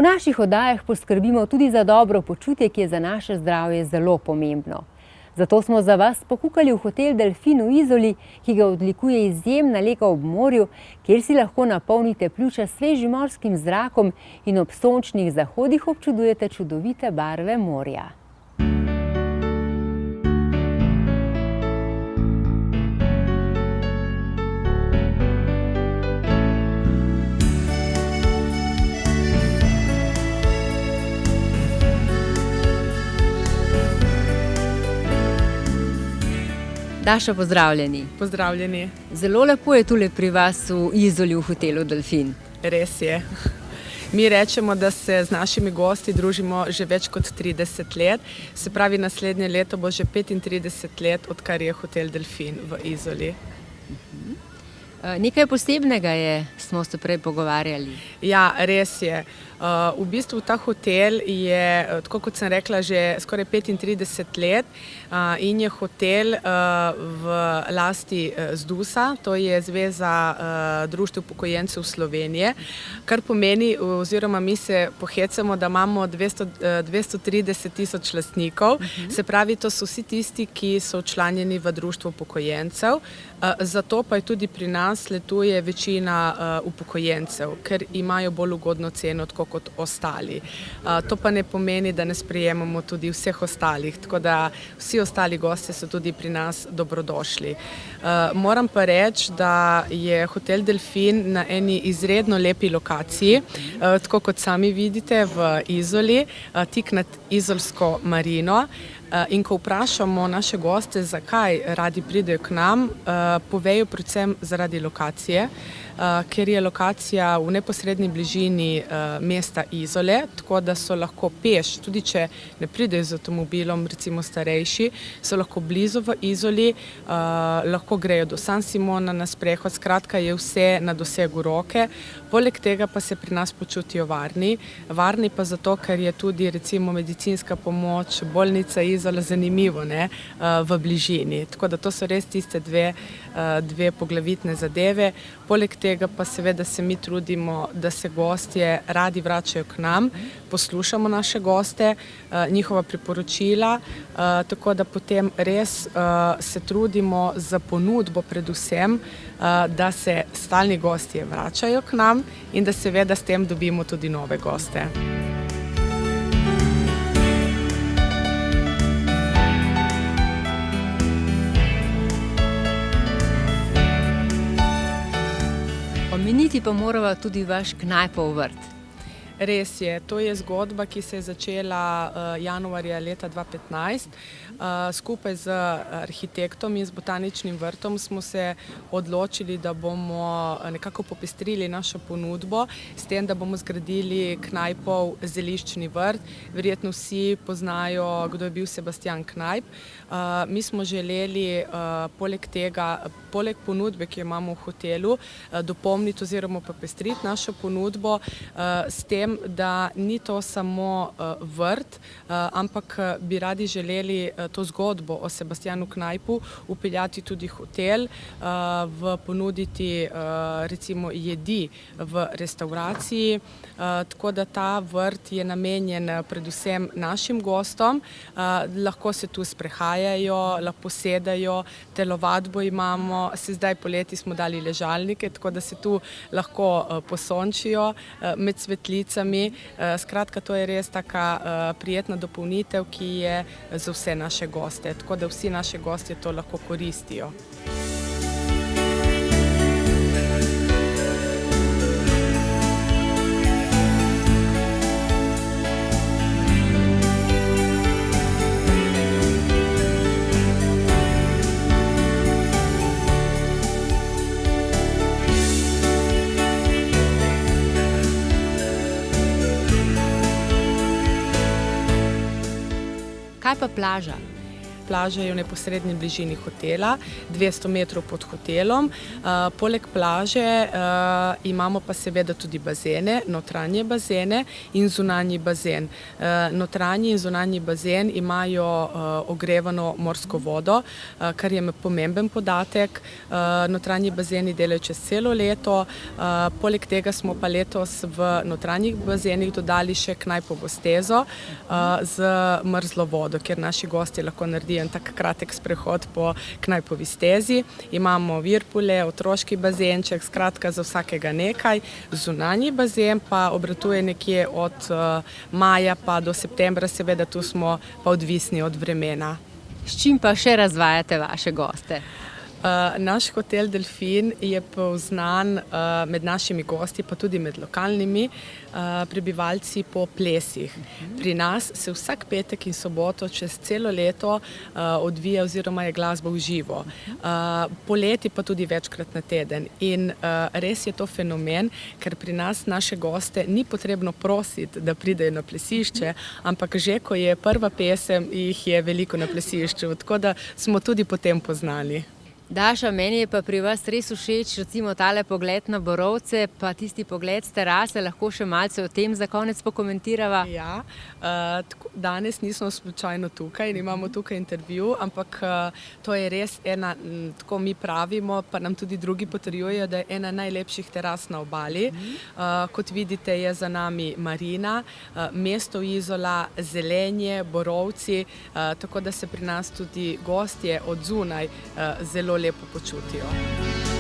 naših oddajah poskrbimo tudi za dobro počutje, ki je za naše zdravje zelo pomembno. Zato smo za vas pokukali v hotel Delfin v Izoli, ki ga odlikuje izjemna lega ob morju, kjer si lahko napolnite pljuča s svežim morskim zrakom in ob sončnih zahodih občudujete čudovite barve morja. Daša, pozdravljeni. Pozdravljeni. Zelo lepo je tule pri vas v Izoli v hotelu Delfin. Res je. Mi rečemo, da se z našimi gosti družimo že več kot 30 let. Se pravi, naslednje leto bo že 35 let, odkar je hotel Delfin v Izoli. Nekaj posebnega smo se prej pogovarjali. Ja, res je. V bistvu ta hotel je, tako kot sem rekla, že skoraj 35 let in je hotel v lasti ZDUS-a, to je Zveza društev upokojencev Slovenije, kar pomeni, oziroma mi se pohecamo, da imamo 230 tisoč lastnikov, se pravi, to so vsi tisti, ki so včlanjeni v društvo upokojencev, zato pa je tudi pri nas letuje večina upokojencev, ker imajo bolj ugodno ceno kot ostali. To pa ne pomeni, da ne sprejemamo tudi vseh ostalih, tako da vsi ostali gostje so tudi pri nas dobrodošli. Moram pa reči, da je hotel Delfin na eni izredno lepi lokaciji, tako kot sami vidite v Izoli, tik nad izolsko marino. In ko vprašamo naše goste, zakaj radi pridejo k nam, povejo predvsem zaradi lokacije, ker je lokacija v neposredni bližini mesta Izole, tako da so lahko peš, tudi če ne pridejo z avtomobilom, recimo starejši, so lahko blizu v Izoli, lahko grejo do San Simona na sprehod, skratka je vse na dosegu roke. Poleg tega pa se pri nas počutijo varni. Varni pa zato, ker je tudi recimo medicinska pomoč, bolnica Izola zanimivo v bližini. Tako da to so res tiste dve poglavitne zadeve. Poleg tega pa seveda se mi trudimo, da se gostje radi vračajo k nam, poslušamo naše goste, njihova priporočila, tako da potem res se trudimo za ponudbo predvsem, da se stalni gostje vračajo k nam in da seveda s tem dobimo tudi nove goste. Omeniti pa morava tudi vaš Knajpov vrt. Res je, to je zgodba, ki se je začela januarja leta 2015. Skupaj z arhitektom in z botaničnim vrtom smo se odločili, da bomo nekako popestrili našo ponudbo s tem, da bomo zgradili Knajpov zeliščni vrt. Verjetno vsi poznajo, kdo je bil Sebastian Knajp. Mi smo želeli poleg tega, poleg ponudbe, ki jo imamo v hotelu, dopolniti oziroma popestriti našo ponudbo s tem, da ni to samo vrt, ampak bi radi želeli to zgodbo o Sebastianu Knajpu vpeljati tudi hotel, ponuditi recimo jedi v restavraciji, tako da ta vrt je namenjen predvsem našim gostom, lahko se tu sprehajajo, lahko sedajo, telovadbo imamo, zdaj poleti smo dali ležalnike, tako da se tu lahko posončijo med svetlicami. Skratka, to je res taka prijetna dopolnitev, ki je za vse naše goste, tako da vsi naši gostje to lahko koristijo. Kaj pa plaža? plaža je v neposrednji bližini hotela, 200 metrov pod hotelom. Poleg plaže imamo pa seveda tudi bazene, notranje bazene in zunanji bazen. Notranji in zunanji bazen imajo ogrevano morsko vodo, kar je pomemben podatek. Notranji bazeni delajo čez celo leto, poleg tega smo pa letos v notranjih bazenih dodali še knajpovo stezo z mrzlo vodo, kjer naši gosti lahko naredijo en tak kratek sprehod po knajpovi stezi. Imamo virpule, otroški bazenček, skratka za vsakega nekaj. Zunanji bazen pa obratuje nekje od maja pa do septembra, seveda tu smo pa odvisni od vremena. S čim pa še razvajate vaše goste? Naš hotel Delfin je poznan med našimi gosti, pa tudi med lokalnimi prebivalci po plesih. Pri nas se vsak petek in soboto čez celo leto odvija oziroma je glasba v živo. Poleti pa tudi večkrat na teden. In res je to fenomen, ker pri nas naše goste ni potrebno prositi, da pridejo na plesišče, ampak že ko je prva pesem, jih je veliko na plesišču, tako da smo tudi potem poznali. Daša, meni je pa pri vas res všeč recimo tale pogled na Borovce, pa tisti pogled s terase, lahko še malce o tem za konec pokomentirava? Ja, danes nismo slučajno tukaj in imamo tukaj intervju, ampak to je res ena, tako mi pravimo, pa nam tudi drugi potrjujejo, da je ena najlepših teras na obali. Kot vidite, je za nami marina, mesto Izola, zelenje, Borovci, tako da se pri nas tudi gostje od zunaj zelo lepo počutijo.